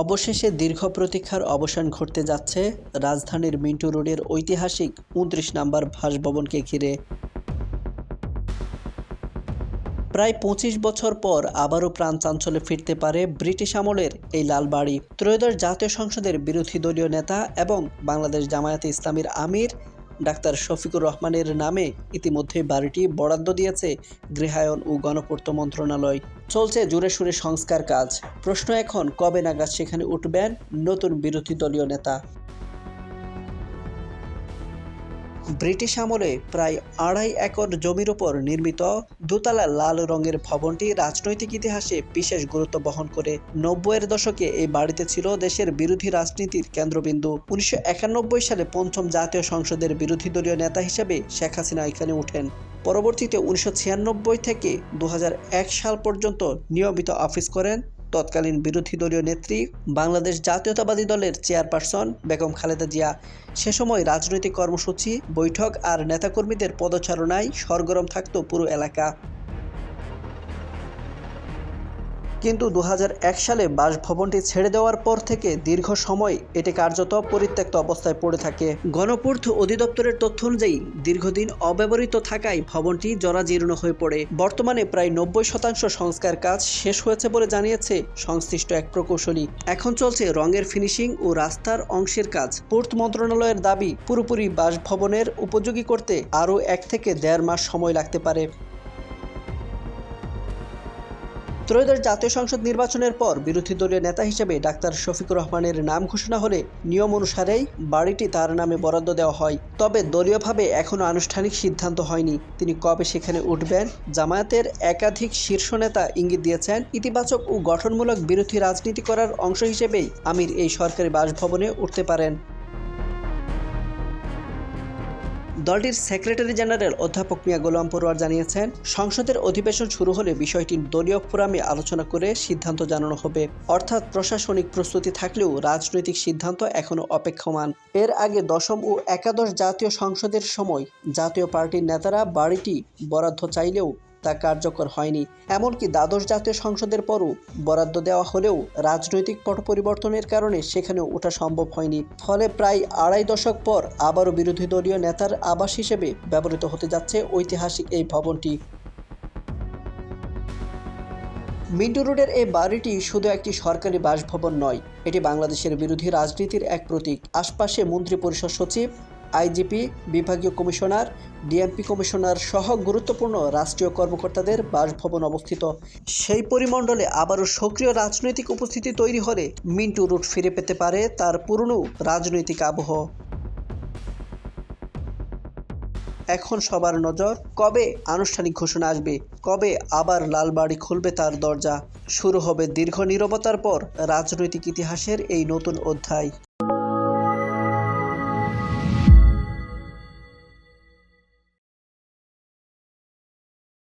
অবশেষে দীর্ঘ প্রতীক্ষার অবসান ঘটতে যাচ্ছে রাজধানীর মিন্টু রোডের ঐতিহাসিক ২৯ নম্বর বাসভবনকে ঘিরে। প্রায় ২৫ বছর পর আবারও প্রাণ চাঞ্চল্যে ফিরতে পারে ব্রিটিশ আমলের এই লাল বাড়ি। ত্রয়োদশ জাতীয় সংসদের বিরোধী দলীয় নেতা এবং বাংলাদেশ জামায়াতে ইসলামীর আমির ডাক্তার শফিকুর রহমানের নামে ইতিমধ্যে বাড়িটি বরাদ্দ দিয়েছে গৃহায়ন ও গণপূর্ত মন্ত্রণালয়। চলছে জোরে সোরে সংস্কার কাজ। প্রশ্ন এখন, কবে নাগাদ সেখানে উঠবেন নতুন বিরোধী দলীয় নেতা? ব্রিটিশ আমলে প্রায় ২.৫ একর জমির উপর নির্মিত দোতলা লাল রঙের ভবনটি রাজনৈতিক ইতিহাসে বিশেষ গুরুত্ব বহন করে। ৯০-এর দশকে এই বাড়িতে ছিল দেশের বিরোধী রাজনীতির কেন্দ্রবিন্দু। ১৯৯১ সালে পঞ্চম জাতীয় সংসদের বিরোধী দলীয় নেতা হিসেবে শেখ হাসিনা এখানে ওঠেন। পরবর্তীতে ১৯৯৬ থেকে ২০০১ সাল পর্যন্ত নিয়মিত অফিস করেন তৎকালীন বিরোধী দলীয় নেত্রী, বাংলাদেশ জাতীয়তাবাদী দলের চেয়ারপারসন বেগম খালেদা জিয়া। সে সময় রাজনৈতিক কর্মসূচি, বৈঠক আর নেতাকর্মীদের পদচারণায় সরগরম থাকত পুরো এলাকা। কিন্তু ২০০১ সালে বাসভবনটি ছেড়ে দেওয়ার পর থেকে দীর্ঘ সময় এটি কার্যত পরিত্যক্ত অবস্থায় পড়ে থাকে। গণপূর্ত অধিদপ্তরের তথ্য অনুযায়ী দীর্ঘদিন অব্যবহৃত থাকায় ভবনটি জরাজীর্ণ হয়ে পড়ে। বর্তমানে প্রায় ৯০% সংস্কার কাজ শেষ হয়েছে বলে জানিয়েছে সংশ্লিষ্ট এক প্রকৌশলী। এখন চলছে রঙের ফিনিশিং ও রাস্তার অংশের কাজ। পূর্ত মন্ত্রণালয়ের দাবি, পুরোপুরি বাসভবনের উপযোগী করতে আরও ১ থেকে ১.৫ মাস সময় লাগতে পারে। ত্রয়োদশ জাতীয় সংসদ নির্বাচনের পর বিরোধী দলীয় নেতা হিসেবে ডাক্তার শফিকুর রহমানের নাম ঘোষণা হলে নিয়ম অনুসারেই বাড়িটি তার নামে বরাদ্দ দেওয়া হয়। তবে দলীয়ভাবে এখনও আনুষ্ঠানিক সিদ্ধান্ত হয়নি তিনি কবে সেখানে উঠবেন। জামায়াতের একাধিক শীর্ষ নেতা ইঙ্গিত দিয়েছেন, ইতিবাচক ও গঠনমূলক বিরোধী রাজনীতি করার অংশ হিসেবেই আমির এই সরকারি বাসভবনে উঠতে পারেন। দলটির সেক্রেটারি জেনারেল অধ্যাপক মিয়া গোলাম পরোয়ার জানিয়েছেন, সংসদের অধিবেশন শুরু হলে বিষয়টি দলীয় ফোরামে আলোচনা করে সিদ্ধান্ত জানানো হবে। অর্থাৎ প্রশাসনিক প্রস্তুতি থাকলেও রাজনৈতিক সিদ্ধান্ত এখনও অপেক্ষমান। এর আগে দশম ও একাদশ জাতীয় সংসদের সময় জাতীয় পার্টির নেতারা বাড়িটি বরাদ্দ চাইলেও তা কার্যকর হয়নি। এমনকি দ্বাদশ জাতীয় সংসদের পরও বরাদ্দ দেওয়া হলেও রাজনৈতিক পট পরিবর্তনের কারণে সেখানেও ওঠা সম্ভব হয়নি। ফলে প্রায় ২.৫ দশক পর আবারও বিরোধী দলীয় নেতার আবাস হিসেবে ব্যবহৃত হতে যাচ্ছে ঐতিহাসিক এই ভবনটি। মিন্টু রোডের এই বাড়িটি শুধু একটি সরকারি বাসভবন নয়, এটি বাংলাদেশের বিরোধী রাজনীতির এক প্রতীক। আশপাশে মন্ত্রিপরিষদ সচিব, আইজিপি, বিভাগীয় কমিশনার, ডিএমপি কমিশনার সহ গুরুত্বপূর্ণ রাষ্ট্রীয় কর্মকর্তাদের বাসভবন অবস্থিত। সেই পরিমণ্ডলে আবারও সক্রিয় রাজনৈতিক উপস্থিতি তৈরি হলে মিন্টু রোড ফিরে পেতে পারে তার পুরনো রাজনৈতিক আবহ। এখন সবার নজর, কবে আনুষ্ঠানিক ঘোষণা আসবে, কবে আবার লালবাড়ি খুলবে তার দরজা। শুরু হবে দীর্ঘ নীরবতার পর রাজনৈতিক ইতিহাসের এই নতুন অধ্যায়।